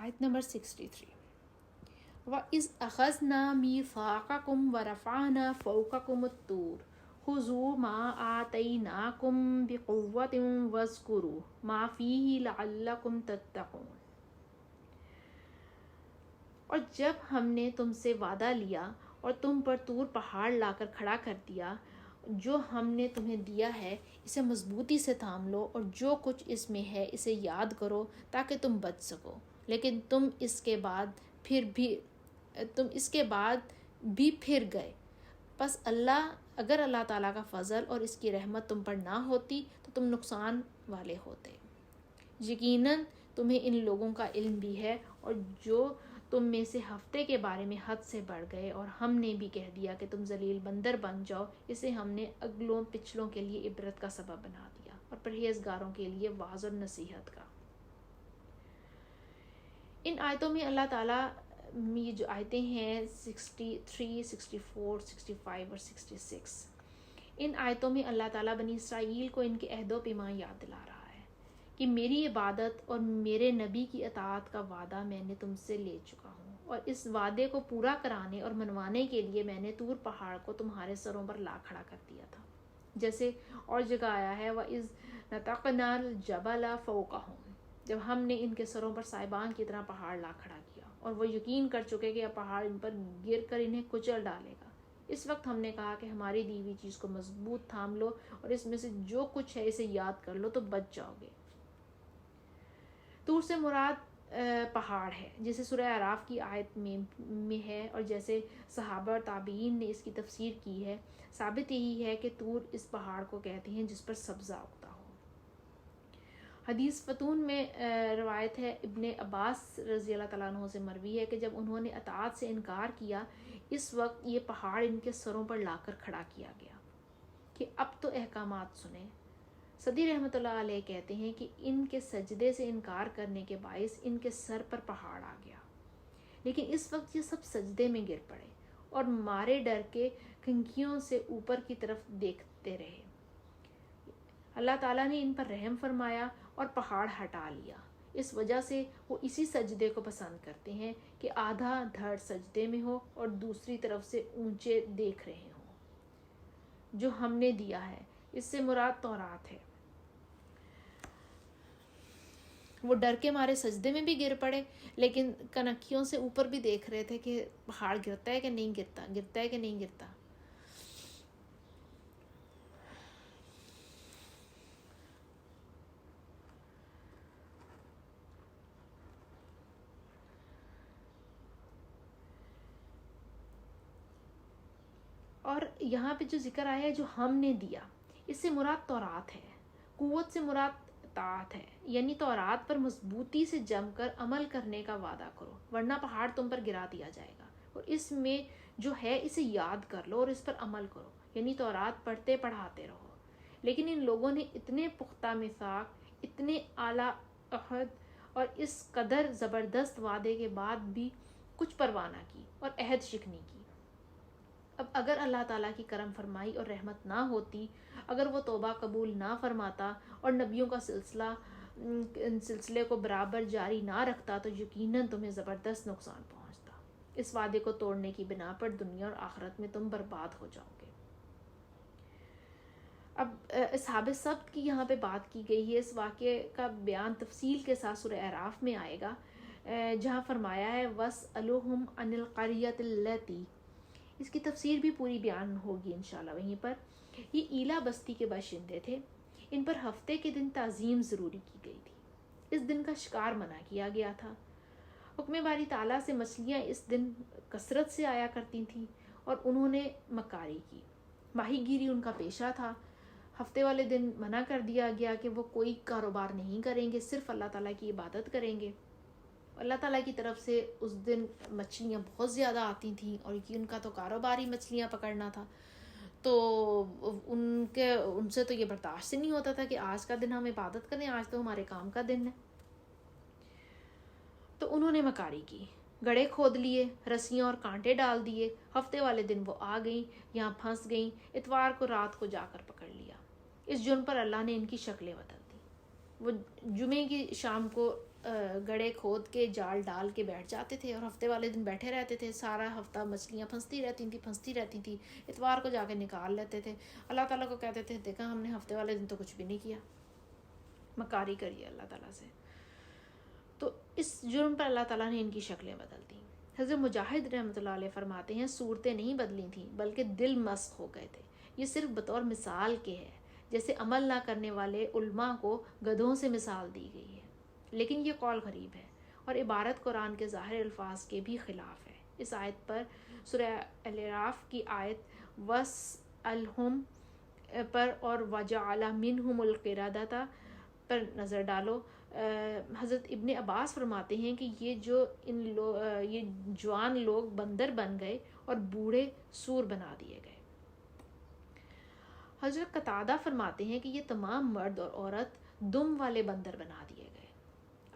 آیت نمبر 63. وَإِذْ أَخَذْنَا مِيثَاقَكُمْ وَرَفَعْنَا فَوْقَكُمُ الطُّورَ خُذُوا مَا آتَيْنَاكُمْ بِقُوَّةٍ وَاذْكُرُوا مَا فِيهِ لَعَلَّكُمْ تَتَّقُونَ. اور جب ہم نے تم سے وعدہ لیا اور تم پر طور پہاڑ لا کر کھڑا کر دیا، جو ہم نے تمہیں دیا ہے اسے مضبوطی سے تھام لو، اور جو کچھ اس میں ہے اسے یاد کرو تاکہ تم بچ سکو. لیکن تم اس کے بعد بھی پھر گئے. پس اگر اللہ تعالیٰ کا فضل اور اس کی رحمت تم پر نہ ہوتی تو تم نقصان والے ہوتے. یقیناً تمہیں ان لوگوں کا علم بھی ہے، اور جو تم میں سے ہفتے کے بارے میں حد سے بڑھ گئے، اور ہم نے بھی کہہ دیا کہ تم ذلیل بندر بن جاؤ، اسے ہم نے اگلوں پچھلوں کے لیے عبرت کا سبب بنا دیا اور پرہیزگاروں کے لیے وعظ اور نصیحت کا. ان آیتوں میں اللہ تعالیٰ، یہ جو آیتیں ہیں 63، 64، 65 اور 66، ان آیتوں میں اللہ تعالیٰ بنی اسرائیل کو ان کے عہد و پیمان یاد دلا رہا ہے کہ میری عبادت اور میرے نبی کی اطاعت کا وعدہ میں نے تم سے لے چکا ہوں، اور اس وعدے کو پورا کرانے اور منوانے کے لیے میں نے طور پہاڑ کو تمہارے سروں پر لا کھڑا کر دیا تھا. جیسے اور جگہ آیا ہے وَإِذْ نَتَقْنَا الْجَبَلَ فَوْقَهُمْ، جب ہم نے ان کے سروں پر سائبان کی طرح پہاڑ لا کھڑا کیا، اور وہ یقین کر چکے کہ اب پہاڑ ان پر گر کر انہیں کچل ڈالے گا. اس وقت ہم نے کہا کہ ہماری دی ہوئی چیز کو مضبوط تھام لو، اور اس میں سے جو کچھ ہے اسے یاد کر لو تو بچ جاؤ گے. طور سے مراد پہاڑ ہے، جیسے سورہ اعراف کی آیت میں ہے، اور جیسے صحابہ اور تابعین نے اس کی تفسیر کی ہے. ثابت یہی ہے کہ طور اس پہاڑ کو کہتے ہیں جس پر سبزہ اگتا ہو. حدیث فتون میں روایت ہے، ابن عباس رضی اللہ تعالیٰ عنہ سے مروی ہے کہ جب انہوں نے اطاعت سے انکار کیا، اس وقت یہ پہاڑ ان کے سروں پر لا کر کھڑا کیا گیا کہ اب تو احکامات سنیں. صدی رحمۃ اللہ علیہ کہتے ہیں کہ ان کے سجدے سے انکار کرنے کے باعث ان کے سر پر پہاڑ آ گیا، لیکن اس وقت یہ سب سجدے میں گر پڑے اور مارے ڈر کے کھنکیوں سے اوپر کی طرف دیکھتے رہے. اللہ تعالیٰ نے ان پر رحم فرمایا اور پہاڑ ہٹا لیا. اس وجہ سے وہ اسی سجدے کو پسند کرتے ہیں کہ آدھا دھڑ سجدے میں ہو اور دوسری طرف سے اونچے دیکھ رہے ہوں. جو ہم نے دیا ہے، اس سے مراد تورات ہے. وہ ڈر کے مارے سجدے میں بھی گر پڑے، لیکن کنکھیوں سے اوپر بھی دیکھ رہے تھے کہ پہاڑ گرتا ہے کہ نہیں گرتا، گرتا ہے کہ نہیں گرتا. اور یہاں پہ جو ذکر آیا ہے جو ہم نے دیا، اس سے مراد تورات ہے. قوت سے مراد اطاعت ہے، یعنی تورات پر مضبوطی سے جم کر عمل کرنے کا وعدہ کرو، ورنہ پہاڑ تم پر گرا دیا جائے گا. اور اس میں جو ہے اسے یاد کر لو اور اس پر عمل کرو، یعنی تورات پڑھتے پڑھاتے رہو. لیکن ان لوگوں نے اتنے پختہ میثاق، اتنے اعلیٰ عہد اور اس قدر زبردست وعدے کے بعد بھی کچھ پرواہ نہ کی اور عہد شکنی کی. اب اگر اللہ تعالیٰ کی کرم فرمائی اور رحمت نہ ہوتی، اگر وہ توبہ قبول نہ فرماتا اور نبیوں کا سلسلے کو برابر جاری نہ رکھتا تو یقیناً تمہیں زبردست نقصان پہنچتا. اس وعدے کو توڑنے کی بنا پر دنیا اور آخرت میں تم برباد ہو جاؤ گے. اب اصحاب سبت کی یہاں پہ بات کی گئی ہے. اس واقعے کا بیان تفصیل کے ساتھ سورہ اعراف میں آئے گا، جہاں فرمایا ہے وَاسْأَلُوهُمْ عَنِ الْقَرْيَةِ الَّتِي. اس کی تفسیر بھی پوری بیان ہوگی انشاءاللہ وہیں پر. یہ ایلا بستی کے باشندے تھے. ان پر ہفتے کے دن تعظیم ضروری کی گئی تھی. اس دن کا شکار منع کیا گیا تھا. حکم باری تعالیٰ سے مچھلیاں اس دن کثرت سے آیا کرتی تھیں اور انہوں نے مکاری کی. ماہی گیری ان کا پیشہ تھا. ہفتے والے دن منع کر دیا گیا کہ وہ کوئی کاروبار نہیں کریں گے، صرف اللہ تعالیٰ کی عبادت کریں گے. اللہ تعالیٰ کی طرف سے اس دن مچھلیاں بہت زیادہ آتی تھیں، اور ان کا تو کاروبار ہی مچھلیاں پکڑنا تھا. تو ان سے تو یہ برداشت نہیں ہوتا تھا کہ آج کا دن ہم عبادت کریں، آج تو ہمارے کام کا دن ہے. تو انہوں نے مکاری کی، گڑھے کھود لیے، رسیاں اور کانٹے ڈال دیے. ہفتے والے دن وہ آ گئیں، یہاں پھنس گئیں. اتوار کو رات کو جا کر پکڑ لیا. اس جرم پر اللہ نے ان کی شکلیں بدل دی. وہ جمعے کی شام کو گڑھے کھود کے جال ڈال کے بیٹھ جاتے تھے اور ہفتے والے دن بیٹھے رہتے تھے. سارا ہفتہ مچھلیاں پھنستی رہتی تھیں. اتوار کو جا کے نکال لیتے تھے. اللہ تعالیٰ کو کہتے تھے دیکھا ہم نے ہفتے والے دن تو کچھ بھی نہیں کیا, مکاری کری اللہ تعالیٰ سے. تو اس جرم پر اللہ تعالیٰ نے ان کی شکلیں بدل دیں. حضرت مجاہد رحمۃ اللہ علیہ فرماتے ہیں صورتیں نہیں بدلی تھیں بلکہ دل مسخ ہو گئے تھے. یہ صرف بطور مثال کے ہے, جیسے عمل نہ کرنے والے علماء کو گدھوں سے مثال دی گئی ہے. لیکن یہ قول غریب ہے اور عبارت قرآن کے ظاہر الفاظ کے بھی خلاف ہے. اس آیت پر سورہ الاعراف کی آیت وَاسْأَلْهُمْ پر اور وَجَعَلَ مِنْهُمُ الْقِرَدَةَ پر نظر ڈالو. حضرت ابن عباس فرماتے ہیں کہ یہ جوان لوگ بندر بن گئے اور بوڑھے سور بنا دیے گئے. حضرت قتادہ فرماتے ہیں کہ یہ تمام مرد اور عورت دم والے بندر بنا دیے گئے.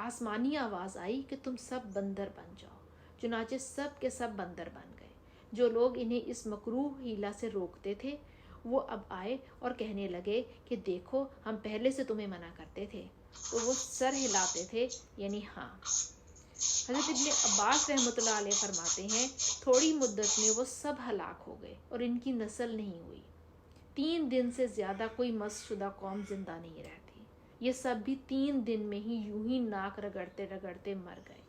آسمانی آواز آئی کہ تم سب بندر بن جاؤ. چنانچہ سب کے سب بندر بن گئے. جو لوگ انہیں اس مکروہ حیلہ سے روکتے تھے وہ اب آئے اور کہنے لگے کہ دیکھو ہم پہلے سے تمہیں منع کرتے تھے. تو وہ سر ہلاتے تھے یعنی ہاں. حضرت ابن عباس رحمۃ اللہ علیہ فرماتے ہیں تھوڑی مدت میں وہ سب ہلاک ہو گئے اور ان کی نسل نہیں ہوئی. 3 دن سے زیادہ کوئی مس شدہ قوم زندہ نہیں رہتی. یہ سب بھی 3 دن میں ہی یوں ہی ناک رگڑتے رگڑتے مر گئے.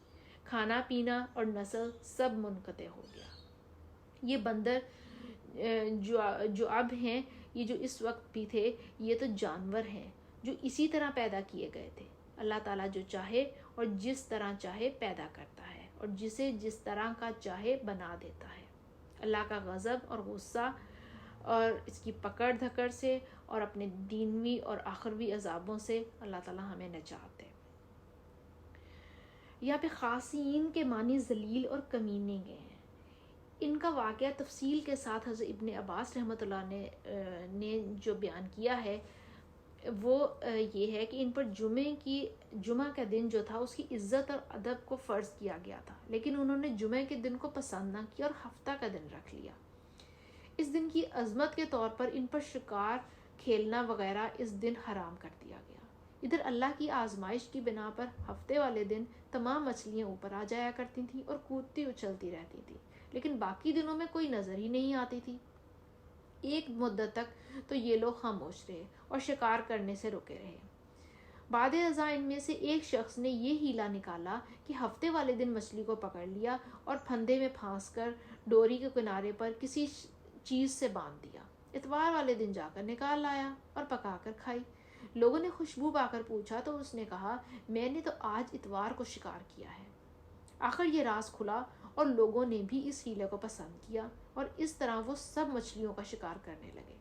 کھانا پینا اور نسل سب منقطع ہو گیا. یہ بندر جو اب ہیں, یہ جو اس وقت بھی تھے, یہ تو جانور ہیں جو اسی طرح پیدا کیے گئے تھے. اللہ تعالیٰ جو چاہے اور جس طرح چاہے پیدا کرتا ہے اور جسے جس طرح کا چاہے بنا دیتا ہے. اللہ کا غضب اور غصہ اور اس کی پکڑ دھکڑ سے اور اپنے دینوی اور آخروی عذابوں سے اللہ تعالیٰ ہمیں نجات دے. یہاں پہ خاصین کے معنی ذلیل اور کمینے گئے ہیں. ان کا واقعہ تفصیل کے ساتھ حضرت ابن عباس رحمۃ اللہ نے جو بیان کیا ہے وہ یہ ہے کہ ان پر جمعہ کا دن جو تھا اس کی عزت اور ادب کو فرض کیا گیا تھا, لیکن انہوں نے جمعہ کے دن کو پسند نہ کیا اور ہفتہ کا دن رکھ لیا. اس دن کی عظمت کے طور پر ان پر شکار کھیلنا وغیرہ اس دن حرام کر دیا گیا. ادھر اللہ کی آزمائش کی بنا پر ہفتے والے دن تمام مچھلیاں اوپر آ جایا کرتی تھیں اور کودتی اچھلتی رہتی تھیں, لیکن باقی دنوں میں کوئی نظر ہی نہیں آتی تھی. ایک مدت تک تو یہ لوگ خاموش رہے اور شکار کرنے سے رکے رہے. بعد ازاں ان میں سے ایک شخص نے یہ ہیلا نکالا کہ ہفتے والے دن مچھلی کو پکڑ لیا اور پھندے میں پھانس کر ڈوری کے کنارے پر کسی چیز سے باندھ دیا. اتوار والے دن جا کر نکال لایا اور پکا کر کھائی. لوگوں نے خوشبو پا کر پوچھا تو اس نے کہا میں نے تو آج اتوار کو شکار کیا ہے. آخر یہ راز کھلا اور لوگوں نے بھی اس ہیلے کو پسند کیا اور اس طرح وہ سب مچھلیوں کا شکار کرنے لگے.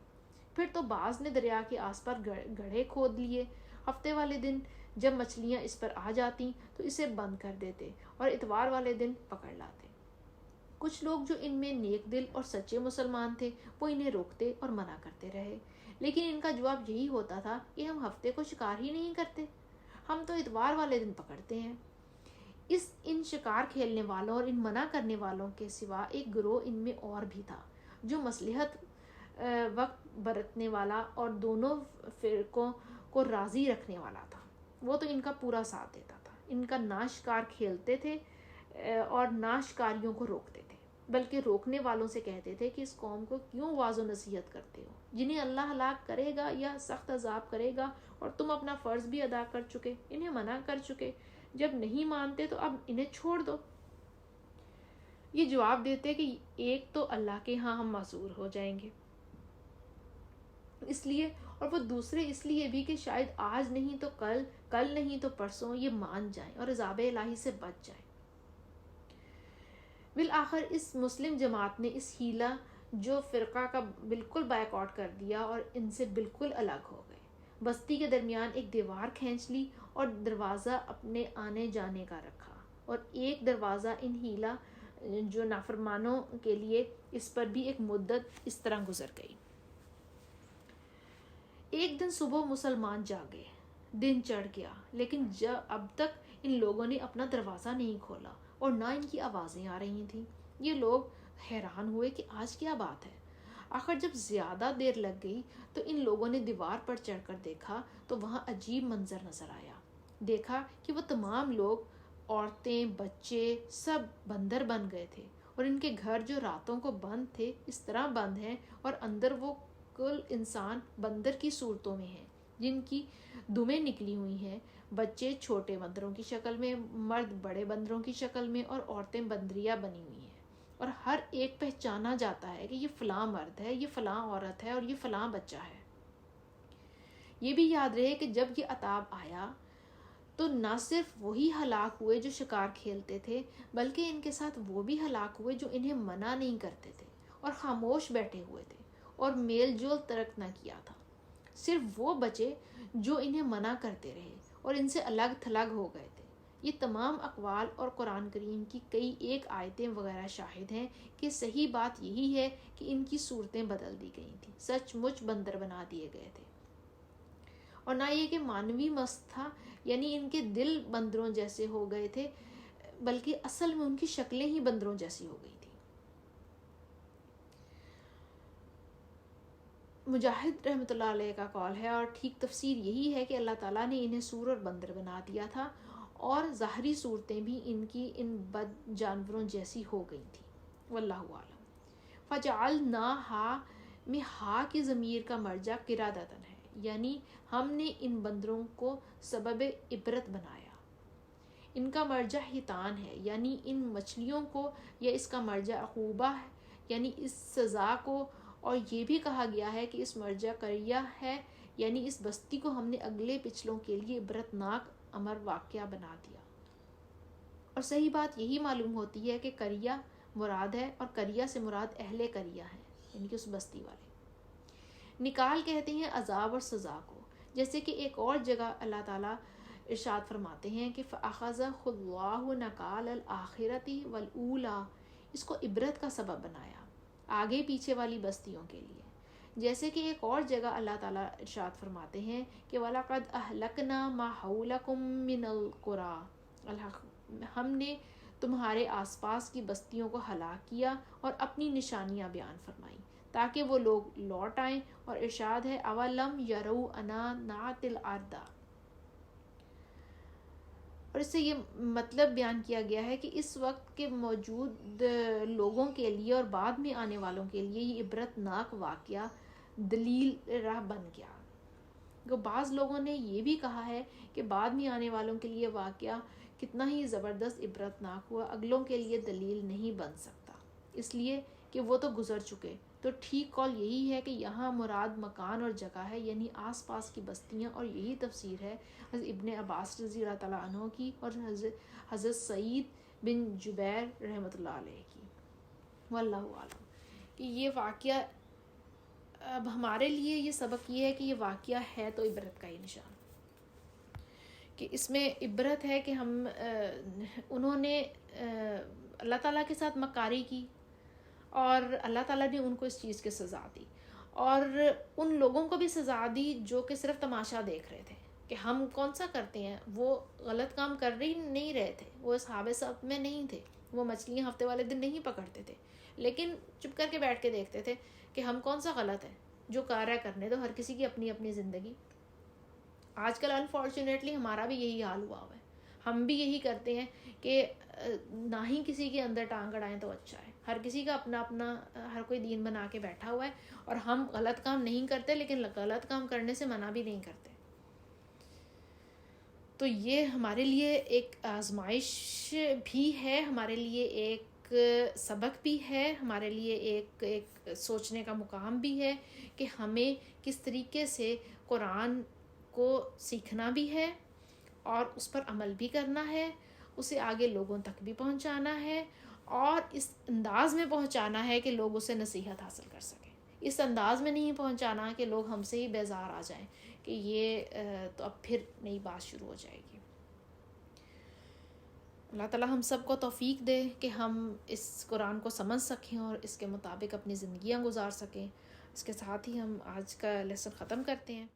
پھر تو بعض نے دریا کے آس پاس گڑھے کھود لیے. ہفتے والے دن جب مچھلیاں اس پر آ جاتی تو اسے بند کر دیتے اور اتوار والے دن پکڑ لاتے. کچھ لوگ جو ان میں نیک دل اور سچے مسلمان تھے وہ انہیں روکتے اور منع کرتے رہے, لیکن ان کا جواب یہی ہوتا تھا کہ ہم ہفتے کو شکار ہی نہیں کرتے, ہم تو اتوار والے دن پکڑتے ہیں. ان شکار کھیلنے والوں اور ان منع کرنے والوں کے سوا ایک گروہ ان میں اور بھی تھا جو مصلحت وقت برتنے والا اور دونوں فرقوں کو راضی رکھنے والا تھا. وہ تو ان کا پورا ساتھ دیتا تھا. ان کا نہ شکار کھیلتے تھے اور نہ شکاریوں کو روکتے تھے, بلکہ روکنے والوں سے کہتے تھے کہ اس قوم کو کیوں واعظ و نصیحت کرتے ہو, جنہیں اللہ ہلاک کرے گا یا سخت عذاب کرے گا اور تم اپنا فرض بھی ادا کر چکے, انہیں منع کر چکے, جب نہیں مانتے تو اب انہیں چھوڑ دو. یہ جواب دیتے کہ ایک تو اللہ کے ہاں ہم معذور ہو جائیں گے اس لیے, اور وہ دوسرے اس لیے بھی کہ شاید آج نہیں تو کل نہیں تو پرسوں یہ مان جائیں اور عذاب الہی سے بچ جائیں. بالآخر اس مسلم جماعت نے اس ہیلہ جو فرقہ کا بالکل بائیکاٹ کر دیا اور ان سے بالکل الگ ہو گئے. بستی کے درمیان ایک دیوار کھینچ لی اور دروازہ اپنے آنے جانے کا رکھا, اور ایک دروازہ ان ہیلہ جو نافرمانوں کے لیے, اس پر بھی ایک مدت اس طرح گزر گئی. ایک دن صبح مسلمان جاگے, دن چڑھ گیا, لیکن اب تک ان لوگوں نے اپنا دروازہ نہیں کھولا اور نہ ان کی آوازیں آ رہی تھیں. یہ لوگ حیران ہوئے کہ آج کیا بات ہے. آخر جب زیادہ دیر لگ گئی تو ان لوگوں نے دیوار پر چڑھ کر دیکھا تو وہاں عجیب منظر نظر آیا. دیکھا کہ وہ تمام لوگ، عورتیں، بچے سب بندر بن گئے تھے، اور ان کے گھر جو راتوں کو بند تھے اس طرح بند ہیں، اور اندر وہ کل انسان بندر کی صورتوں میں ہیں جن کی دمیں نکلی ہوئی ہیں، بچے چھوٹے بندروں کی شکل میں، مرد بڑے بندروں کی شکل میں، اور عورتیں بندریاں بنی ہوئی ہیں، اور ہر ایک پہچانا جاتا ہے کہ یہ فلاں مرد ہے، یہ فلاں عورت ہے، اور یہ فلاں بچہ ہے۔ یہ بھی یاد رہے کہ جب یہ عذاب آیا تو نہ صرف وہی ہلاک ہوئے جو شکار کھیلتے تھے، بلکہ ان کے ساتھ وہ بھی ہلاک ہوئے جو انہیں منع نہیں کرتے تھے اور خاموش بیٹھے ہوئے تھے اور میل جول ترک نہ کیا تھا۔ صرف وہ بچے جو انہیں منع کرتے رہے اور ان سے الگ تھلگ ہو گئے تھے۔ یہ تمام اقوال اور قرآن کریم کی کئی ایک آیتیں وغیرہ شاہد ہیں کہ صحیح بات یہی ہے کہ ان کی صورتیں بدل دی گئی تھیں، سچ مچ بندر بنا دیے گئے تھے، اور نہ یہ کہ مانوی مست تھا، یعنی ان کے دل بندروں جیسے ہو گئے تھے، بلکہ اصل میں ان کی شکلیں ہی بندروں جیسی ہو گئی تھی۔ مجاہد رحمۃ اللہ علیہ کا قول ہے، اور ٹھیک تفسیر یہی ہے، کہ اللہ تعالیٰ نے انہیں سور اور بندر بنا دیا تھا، اور ظاہری صورتیں بھی ان کی ان بد جانوروں جیسی ہو گئی تھیں۔ واللہ عالم۔ فجعلناها میں ہا کی ضمیر کا مرجع قرادتن ہے، یعنی ہم نے ان بندروں کو سبب عبرت بنایا۔ ان کا مرجع حیتان ہے، یعنی ان مچھلیوں کو، یا اس کا مرجع عقوبہ ہے، یعنی اس سزا کو، اور یہ بھی کہا گیا ہے کہ اس مرجع قریہ ہے، یعنی اس بستی کو ہم نے اگلے پچھلوں کے لیے عبرتناک امر واقعہ بنا دیا۔ اور صحیح بات یہی معلوم ہوتی ہے کہ قریہ مراد ہے، اور قریہ سے مراد اہل قریہ ہیں، یعنی کہ اس بستی والے۔ نکال کہتے ہیں عذاب اور سزا کو، جیسے کہ ایک اور جگہ اللہ تعالیٰ ارشاد فرماتے ہیں کہ فَأَخَذَهُ اللَّهُ نَكَالَ الْآخِرَةِ وَالْأُولَىٰ، اس کو عبرت کا سبب بنایا آگے پیچھے والی بستیوں کے لیے۔ جیسے کہ ایک اور جگہ اللہ تعالیٰ ارشاد فرماتے ہیں کہ وَلَقَدْ أَهْلَكْنَا مَا حَوْلَكُم مِّنَ الْقُرَىٰ، ہم نے تمہارے آس پاس کی بستیوں کو ہلاک کیا اور اپنی نشانیاں بیان فرمائیں تاکہ وہ لوگ لوٹ آئیں، اور ارشاد ہے اولم یروا انا نأتی الارض، اور اس سے یہ مطلب بیان کیا گیا ہے کہ اس وقت کے موجود لوگوں کے لیے اور بعد میں آنے والوں کے لیے یہ عبرت ناک واقعہ دلیل راہ بن گیا۔ تو بعض لوگوں نے یہ بھی کہا ہے کہ بعد میں آنے والوں کے لیے واقعہ کتنا ہی زبردست عبرت ناک ہوا، اگلوں کے لیے دلیل نہیں بن سکتا، اس لیے کہ وہ تو گزر چکے۔ تو ٹھیک قول یہی ہے کہ یہاں مراد مکان اور جگہ ہے، یعنی آس پاس کی بستیاں، اور یہی تفسیر ہے حضرت ابن عباس رضی اللہ تعالیٰ عنہ کی اور حضرت سعید بن جبیر رحمۃ اللہ علیہ کی۔ واللہ عالم۔ کہ یہ واقعہ اب ہمارے لیے یہ سبق یہ ہے کہ یہ واقعہ ہے تو عبرت کا ہی نشان، کہ اس میں عبرت ہے کہ انہوں نے اللہ تعالیٰ کے ساتھ مکاری کی، اور اللہ تعالیٰ نے ان کو اس چیز کی سزا دی، اور ان لوگوں کو بھی سزا دی جو کہ صرف تماشا دیکھ رہے تھے کہ ہم کون سا کرتے ہیں۔ وہ غلط کام کر نہیں رہے تھے، وہ اصحاب سبت میں نہیں تھے، وہ مچھلیاں ہفتے والے دن نہیں پکڑتے تھے، لیکن چپ کر کے بیٹھ کے دیکھتے تھے کہ ہم کون سا غلط ہے، جو کار ہے کرنے دو، ہر کسی کی اپنی اپنی زندگی۔ آج کل انفارچونیٹلی ہمارا بھی یہی حال ہوا ہے، ہم بھی یہی کرتے ہیں کہ نہ ہی کسی کے اندر ٹانگ اڑائیں تو اچھا ہے، ہر کسی کا اپنا اپنا ہر کوئی دین بنا کے بیٹھا ہوا ہے، اور ہم غلط کام نہیں کرتے لیکن غلط کام کرنے سے منع بھی نہیں کرتے۔ تو یہ ہمارے لیے ایک آزمائش بھی ہے، ہمارے لیے ایک سبق بھی ہے، ہمارے لیے ایک سوچنے کا مقام بھی ہے کہ ہمیں کس طریقے سے قرآن کو سیکھنا بھی ہے اور اس پر عمل بھی کرنا ہے، اسے آگے لوگوں تک بھی پہنچانا ہے، اور اس انداز میں پہنچانا ہے کہ لوگ اسے نصیحت حاصل کر سکیں۔ اس انداز میں نہیں پہنچانا کہ لوگ ہم سے ہی بیزار آ جائیں کہ یہ تو اب پھر نئی بات شروع ہو جائے گی۔ اللہ تعالیٰ ہم سب کو توفیق دے کہ ہم اس قرآن کو سمجھ سکیں اور اس کے مطابق اپنی زندگیاں گزار سکیں۔ اس کے ساتھ ہی ہم آج کا لیسن ختم کرتے ہیں۔